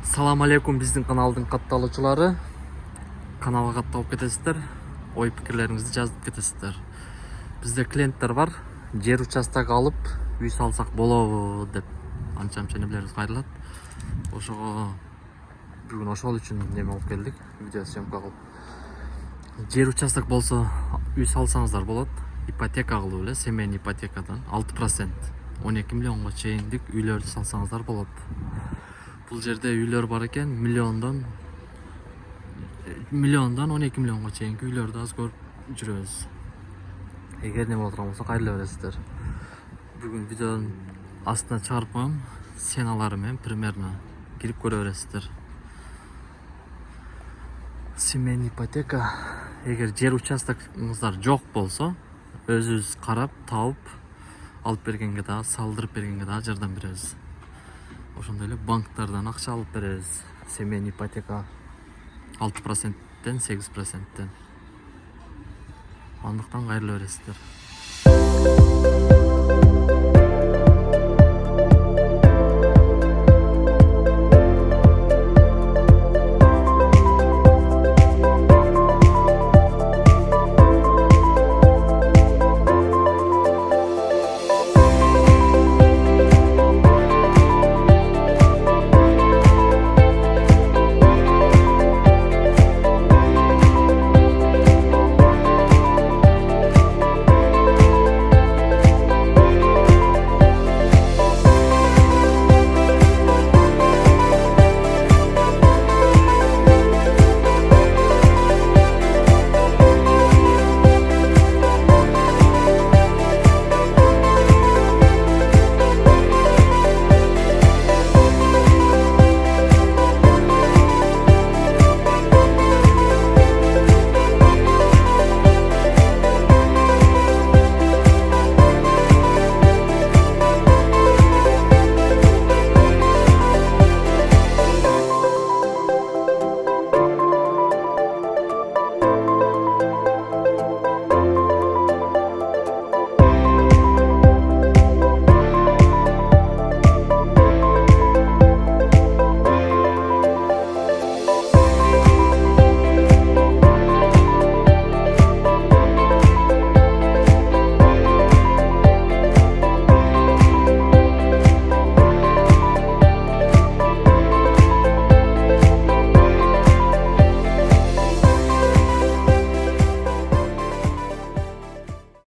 Салам алейкум биздин каналдын катталуучулары. Каналга катталып кетесиздер. Ой пикирлериңизди жазып кетесиздер. Бизде клиенттер бар. Жер участок алып, үй салсак болобу деп анча-мынча нелерибиз кайрылат. Ошого бүгүн ошол үчүн неме алып келдик, видео съемка кылып. Жер участок болсо үй салсаңыздар болот. Ипотека кылып эле, семейный ипотекадан 6%, 12 миллионго чейиндик үйлөрдү салсаңыздар болот. Бул жерде үйлөр бар экен, миллиондон 12 миллионго чейинки үйлөрдү аз көрүп жүрөбүз. Эгер неме болот болсо кайрыла бересиздер. Бүгүн видеонун астына чыгарып коем, сценалары менен примерно кирип көрө бересиздер. Семейный ипотека. Эгер жер участогуңуздар жок болсо, өзүбүз карап, таап, алып бергенге да, салдырып бергенге да жардам беребиз. Ошондой эле банктардан акча алып беребиз. Семейный ипотека 6%-тен 8%-тен. Андыктан кайрыла бересиздер.